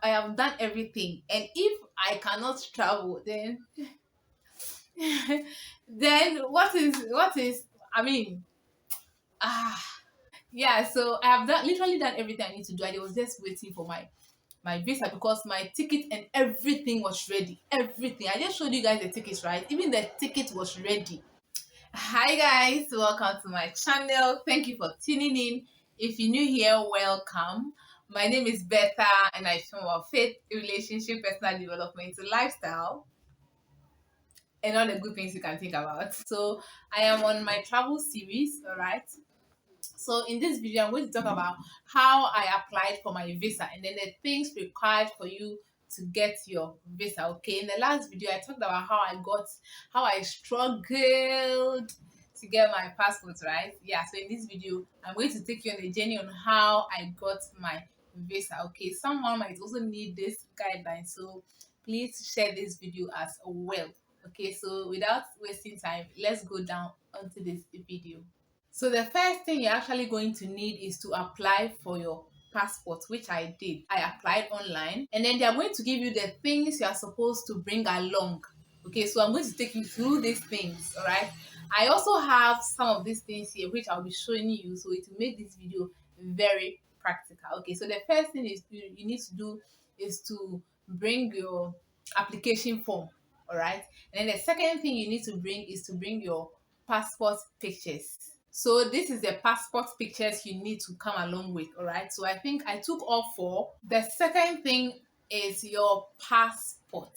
I have done everything, and if I cannot travel, then then what is I mean, yeah. So I have literally done everything I need to do. I was just waiting for my visa because my ticket and everything was ready. Everything. I just showed you guys the tickets, right? Even the ticket was ready. Hi guys, welcome to my channel. Thank you for tuning in. If you're new here, welcome. My name is Bertha and I show about faith, relationship, personal development, lifestyle, and all the good things you can think about. So I am on my travel series, all right? So in this video, I'm going to talk about how I applied for my visa and then the things required for you to get your visa. Okay, in the last video, I talked about how I struggled to get my passport, right? Yeah, so in this video, I'm going to take you on a journey on how I got my visa. Okay, someone might also need this guideline, so please share this video as well. Okay, so without wasting time, let's go down onto this video. So the first thing you're actually going to need is to apply for your passport, which I did. I applied online, and then they're going to give you the things you are supposed to bring along. Okay, so I'm going to take you through these things, all right? I also have some of these things here which I'll be showing you, so it will make this video very practical. Okay, so the first thing is you need to do is to bring your application form, all right? And then the second thing you need to bring is to bring your passport pictures. So this is the passport pictures you need to come along with, all right? So I think I took all four. The second thing is your passport.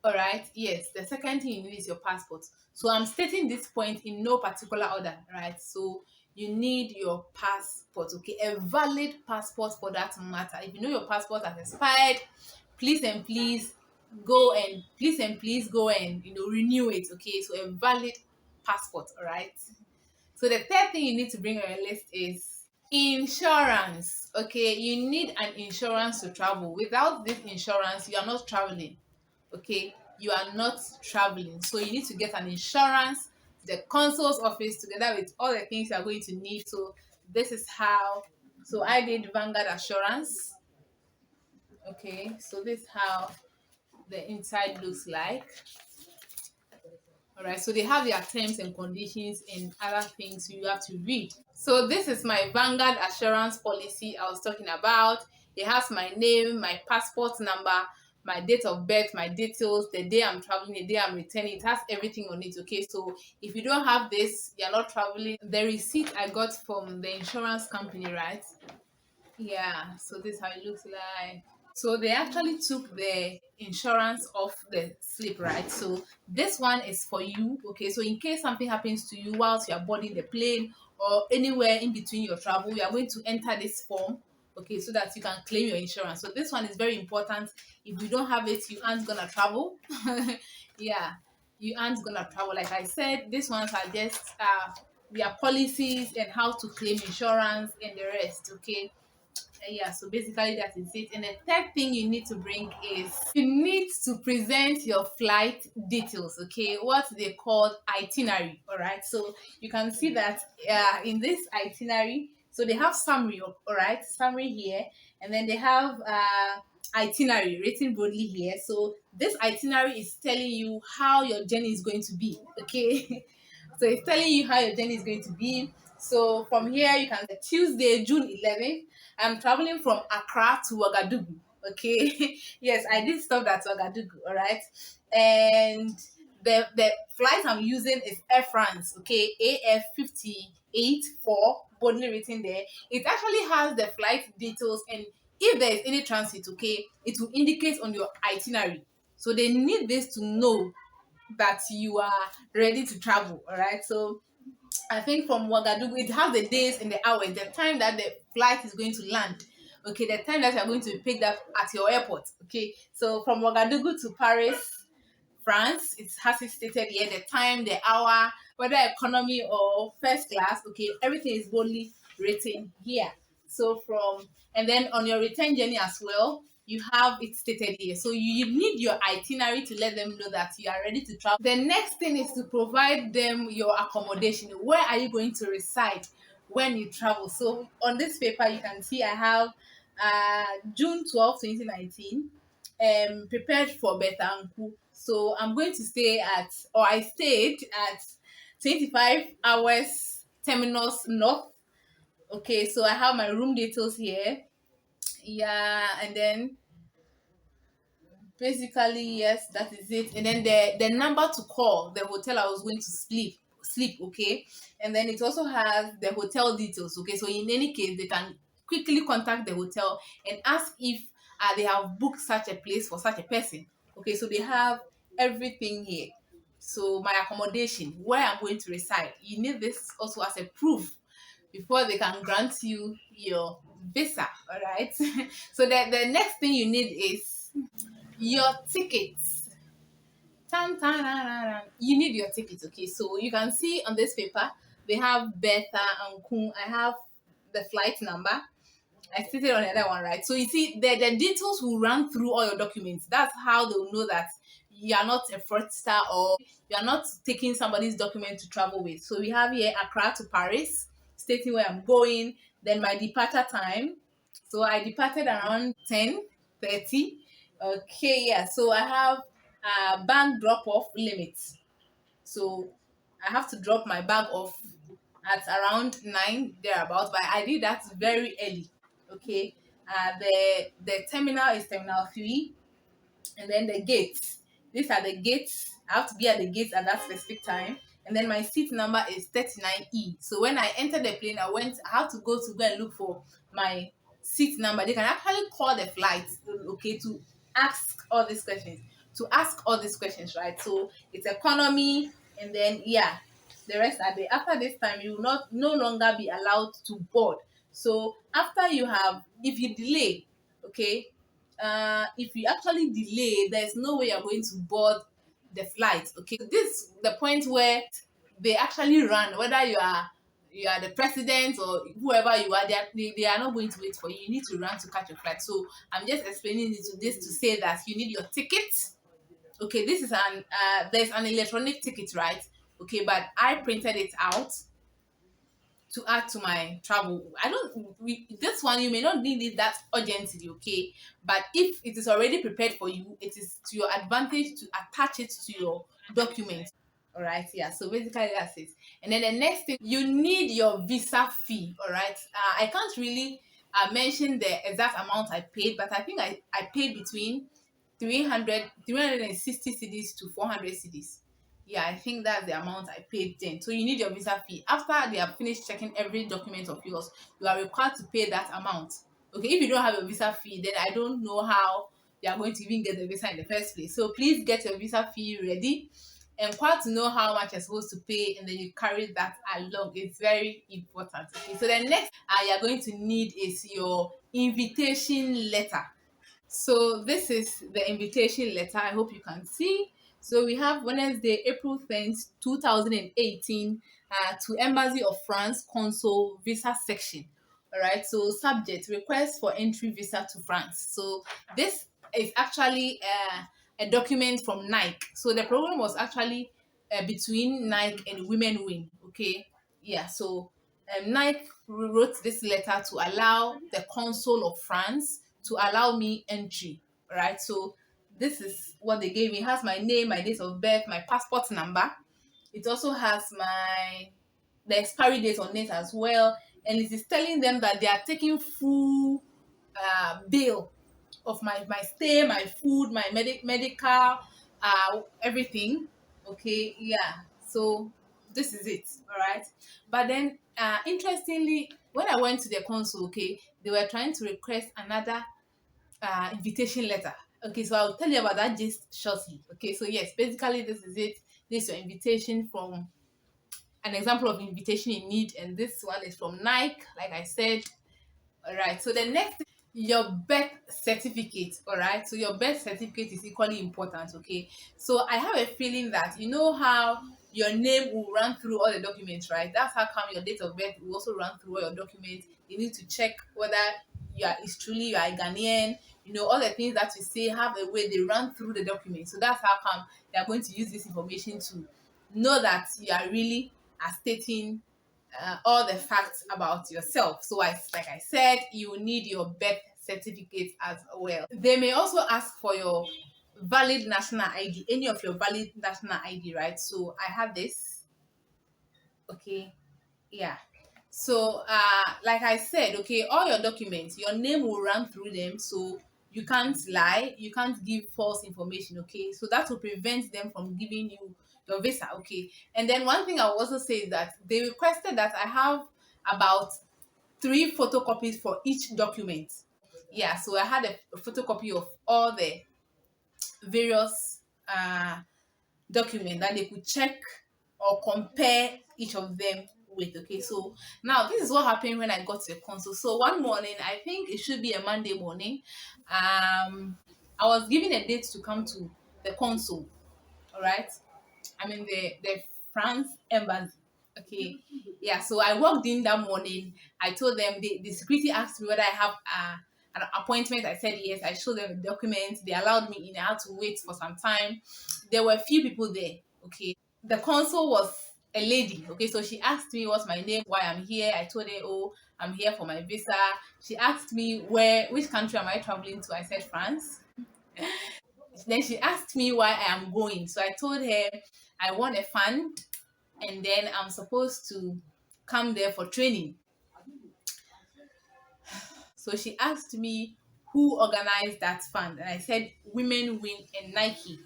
All right, yes, the second thing you need is your passport. So I'm stating this point in no particular order, right? So you need your passport, okay? A valid passport for that matter. If you know your passport has expired, please and please go and renew it, okay? So a valid passport, all right? So the third thing you need to bring on your list is insurance. Okay, you need an insurance to travel. Without this insurance, you are not traveling. Okay, you are not traveling. So you need to get an insurance, the consul's office, together with all the things you are going to need. So this is how. So I did Vanguard Assurance. Okay, so this is how the inside looks like. All right, so they have their terms and conditions and other things you have to read. So this is my Vanguard Assurance policy I was talking about. It has my name, my passport number, my date of birth, my details, the day I'm traveling, the day I'm returning. It has everything on it, okay? So if you don't have this, you're not traveling. The receipt I got from the insurance company, right? Yeah, so this is how it looks like. So they actually took the insurance off the slip, right? So this one is for you, okay? So in case something happens to you whilst you are boarding the plane or anywhere in between your travel, you are going to enter this form, okay, so that you can claim your insurance. So this one is very important. If you don't have it, you aren't gonna travel. Yeah, you aren't gonna travel. Like I said, these ones are just their policies and how to claim insurance and the rest, okay? Yeah, so basically that is it. And the third thing you need to bring is you need to present your flight details, okay? What they call itinerary, all right? So you can see that in this itinerary, so they have summary, all right? Summary here, and then they have itinerary written broadly here. So this itinerary is telling you how your journey is going to be, okay? So it's telling you how your journey is going to be. So from here, you can Tuesday, June 11th. I'm traveling from Accra to Ouagadougou. Okay. Yes, I did stop at Ouagadougou. All right. And the flight I'm using is Air France. Okay. AF584, boldly written there. It actually has the flight details, and if there is any transit, okay, it will indicate on your itinerary. So they need this to know that you are ready to travel. All right. So I think from Ouagadougou, it has the days and the hours, the time that the flight is going to land. Okay, the time that you are going to be picked up at your airport. Okay, so from Ouagadougou to Paris, France, it has it stated here the time, the hour, whether economy or first class. Okay, everything is boldly written here. So and then on your return journey as well, you have it stated here. So you need your itinerary to let them know that you are ready to travel. The next thing is to provide them your accommodation. Where are you going to reside when you travel? So on this paper, you can see I have June 12, 2019. Prepared for Bertha Anku. So I'm going to stay at, or I stayed at 25 hours Terminus North. Okay, so I have my room details here. Yeah, and then basically, yes, that is it. And then the number to call the hotel I was going to sleep, okay. And then it also has the hotel details, okay. So in any case, they can quickly contact the hotel and ask if they have booked such a place for such a person. Okay, so they have everything here. So my accommodation, where I'm going to reside, you need this also as a proof before they can grant you your visa. All right. So the next thing you need is your tickets. Tan, tan, tan, tan, tan. You need your tickets, okay? So you can see on this paper, they have Bertha Anku. I have the flight number. I stated on the other one, right? So you see, the details will run through all your documents. That's how they'll know that you are not a fraudster or you are not taking somebody's document to travel with. So we have here Accra to Paris, stating where I'm going, then my departure time. So I departed around 10:30. Okay, yeah. So I have a bag drop off limit. So I have to drop my bag off at around 9 thereabouts, but I did that very early. Okay. The terminal is terminal 3, and then the gates. These are the gates. I have to be at the gates at that specific time. And then my seat number is 39E. So when I entered the plane, I have to go and look for my seat number. They can actually call the flight, okay, to ask all these questions. To ask all these questions, right? So it's economy, and then yeah, the rest are there. After this time, you will not no longer be allowed to board. So after you have, if you delay, okay, if you actually delay, there's no way you're going to board the flight. Okay, this the point where they actually run. Whether you are the president or whoever you are, they are not going to wait for you. You need to run to catch your flight. So I'm just explaining this to say that you need your ticket. Okay, this is an there's an electronic ticket, right? Okay, but I printed it out to add to my travel. I don't this one you may not need it that urgently, okay? But if it is already prepared for you, it is to your advantage to attach it to your document. All right, yeah. So basically that's it. And then the next thing, you need your visa fee. All right. I can't really mention the exact amount I paid, but I think I paid between 360 cedis to 400 cedis. Yeah, I think that's the amount I paid then. So you need your visa fee. After they have finished checking every document of yours, you are required to pay that amount. Okay, if you don't have a visa fee, then I don't know how you are going to even get the visa in the first place. So please get your visa fee ready and quite to know how much you're supposed to pay, and then you carry that along. It's very important. Okay, so the next you're going to need is your invitation letter. So this is the invitation letter. I hope you can see. So we have Wednesday, April 10th, 2018, to Embassy of France, Consul Visa section. All right. So subject request for entry visa to France. So this is actually a document from Nike. So the program was actually between Nike and Women Win. Okay. Yeah. So Nike wrote this letter to allow the Consul of France to allow me entry. Right. So this is what they gave me. It has my name, my date of birth, my passport number. It also has the expiry date on it as well, and it is telling them that they are taking full bill of my stay, my food, my medical, everything. Okay, yeah. So this is it. All right. But then, interestingly, when I went to the consul, okay, they were trying to request another invitation letter. Okay, so I'll tell you about that just shortly. Okay, so yes, basically this is it. This is your invitation from an example of invitation you need, and this one is from Nike, like I said. All right. So the next, your birth certificate. All right. So your birth certificate is equally important. Okay. So I have a feeling that you know how your name will run through all the documents, right? That's how come your date of birth will also run through all your documents. You need to check whether it's truly you are a Ghanaian. You know, all the things that you say have a way they run through the document. So that's how come they are going to use this information to know that you are really stating all the facts about yourself. So, like I said, you need your birth certificates as well. They may also ask for your valid national ID, any of your valid national ID, right? So I have this. Okay. Yeah. So like I said, okay, all your documents, your name will run through them. So you can't lie, you can't give false information, okay? So that will prevent them from giving you your visa, okay? And then one thing I will also say is that they requested that I have about 3 photocopies for each document. Yeah, so I had a photocopy of all the various document that they could check or compare each of them with. Okay, so now this is what happened when I got to the console. So one morning, I think it should be a Monday morning, I was given a date to come to the console. All right, I mean the France embassy. Okay, yeah. So I walked in that morning. I told them, the security asked me whether I have an appointment. I said yes. I showed them the documents. They allowed me in. I had to wait for some time. There were a few people there. Okay, the consul was a lady. Okay, so she asked me what's my name, why I'm here. I told her, oh, I'm here for my visa. She asked me which country am I traveling to. I said France. Then she asked me why I am going. So I told her I want a fund and then I'm supposed to come there for training. So she asked me who organized that fund, and I said Women Win and Nike.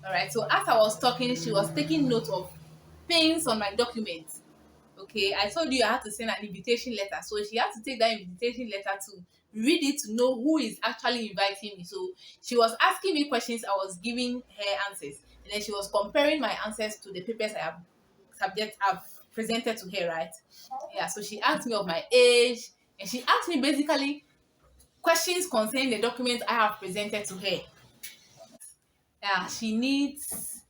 All right. So as I was talking, she was taking note of things on my documents. Okay, I told you I had to send an invitation letter, so she had to take that invitation letter to read it to know who is actually inviting me. So she was asking me questions, I was giving her answers, and then she was comparing my answers to the papers I've presented to her, right? Yeah, so she asked me of my age, and she asked me basically questions concerning the documents I have presented to her. Yeah, she needs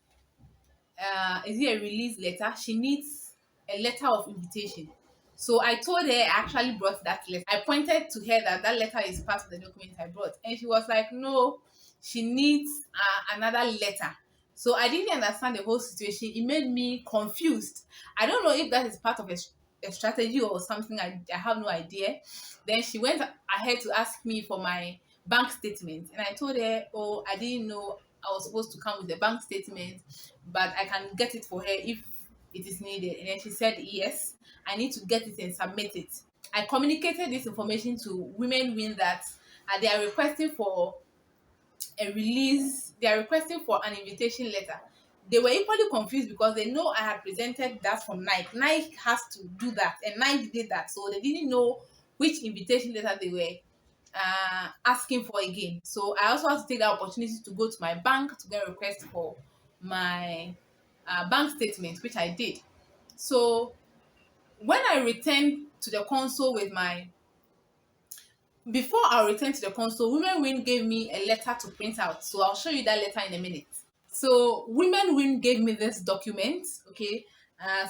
is it a release letter? She needs a letter of invitation. So I told her I actually brought that letter. I pointed to her that that letter is part of the document I brought, and she was like, "No, she needs another letter." So I didn't understand the whole situation. It made me confused. I don't know if that is part of a strategy or something. I have no idea. Then she went ahead to ask me for my bank statement, and I told her, "Oh, I didn't know I was supposed to come with a bank statement, but I can get it for her if it is needed." And then she said, yes, I need to get it and submit it. I communicated this information to Women Win that they are requesting for a release, they are requesting for an invitation letter. They were equally confused because they know I had presented that from Nike. Nike has to do that, and Nike did that. So they didn't know which invitation letter they were asking for again. So I also had to take that opportunity to go to my bank to get a request for my bank statement, which I did. So when I returned to the console with my before I returned to the console, Women Win gave me a letter to print out. So I'll show you that letter in a minute. So Women Win gave me this document. Okay,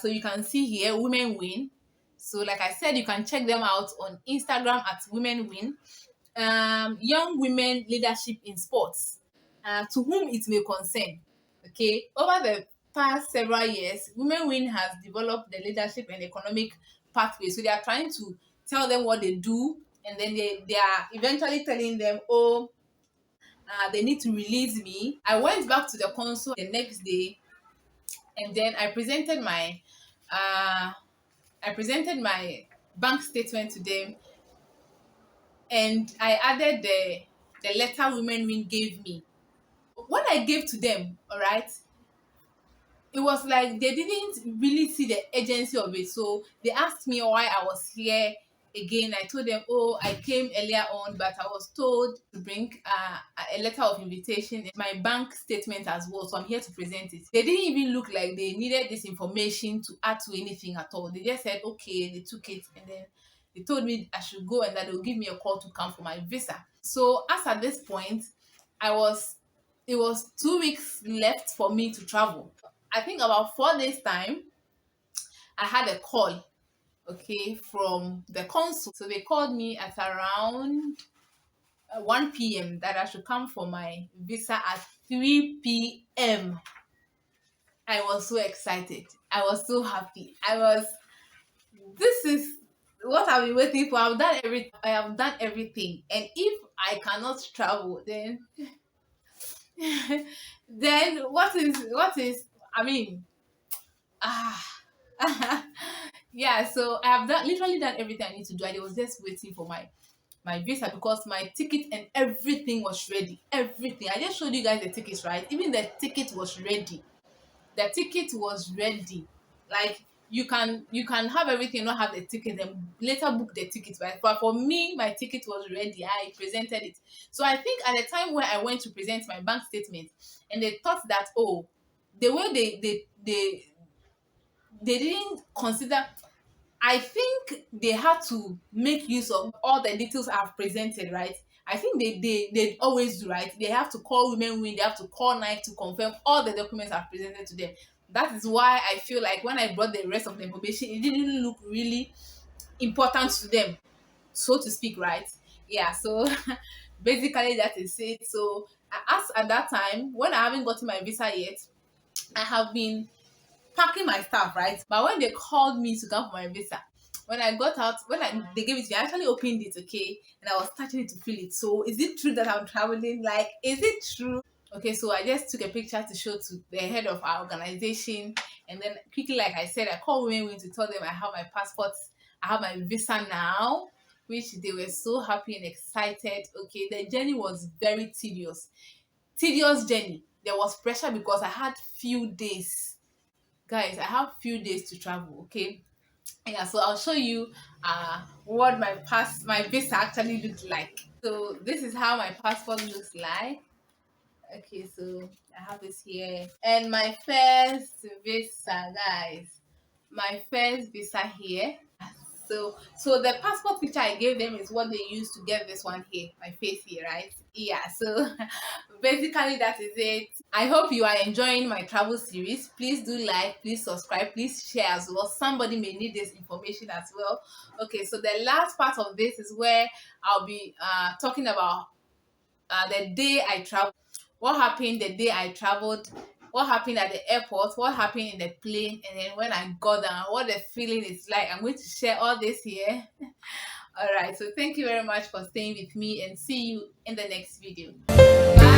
so you can see here Women Win. So like I said, you can check them out on Instagram at Women Win. Young women leadership in sports, to whom it may concern. Okay, over the past several years, Women Win has developed the leadership and economic pathway. So they are trying to tell them what they do, and then they are eventually telling them, oh, they need to release me. I went back to the console the next day, and then uh, I presented my bank statement to them, and I added the letter Women Win gave me. When I gave to them, all right, it was like they didn't really see the urgency of it. So they asked me why I was here again. I told them, oh, I came earlier on, but I was told to bring a letter of invitation and my bank statement as well. So I'm here to present it. They didn't even look like they needed this information to add to anything at all. They just said, okay, they took it, and then they told me I should go and that they'll give me a call to come for my visa. So as at this point, I was it was 2 weeks left for me to travel. I think about 4 days time, I had a call, okay, from the consul. So they called me at around 1 p.m. that I should come for my visa at 3 p.m. I was so excited. I was so happy. This is what I've been waiting for, I have done everything. And if I cannot travel, then then what is I mean, ah yeah, so I have done literally done everything I need to do. I was just waiting for my visa because my ticket and everything was ready. Everything. I just showed you guys the tickets, right? Even the ticket was ready. The ticket was ready. Like you can have everything, not have the ticket, and later book the ticket, right? But for me, my ticket was ready. I presented it. So I think at the time when I went to present my bank statement, and they thought that, oh, the way they didn't consider. I think they had to make use of all the details I've presented, right? I think they always do, right? They have to call women win, they have to call night to confirm all the documents I've presented to them. That is why I feel like when I brought the rest of the information, it didn't look really important to them, so to speak, right? Yeah, so basically that is it. So I asked at that time when I haven't gotten my visa yet, I have been packing my stuff, right? But when they called me to come for my visa, when I got out, they gave it to me, I actually opened it, okay, and I was starting to feel it. So, is it true that I'm traveling? Like, is it true? Okay, so I just took a picture to show to the head of our organization, and then quickly, like I said, I called women to tell them I have my passport, I have my visa now, which they were so happy and excited. Okay, the journey was very tedious journey. There was pressure because I had few days, guys. I have few days to travel. Okay, yeah, so I'll show you what my visa actually looked like. So this is how my passport looks like. Okay, so I have this here, and my first visa, guys, my first visa here. So the passport picture I gave them is what they used to get this one here, my face here, right? Yeah, so basically that is it. I hope you are enjoying my travel series. Please do like, please subscribe, please share as well. Somebody may need this information as well. Okay, so the last part of this is where I'll be talking about the day I traveled. What happened the day I traveled? What happened at the airport? What happened in the plane? And then when I got down, what the feeling is like. I'm going to share all this here. All right. So thank you very much for staying with me, and see you in the next video. Bye.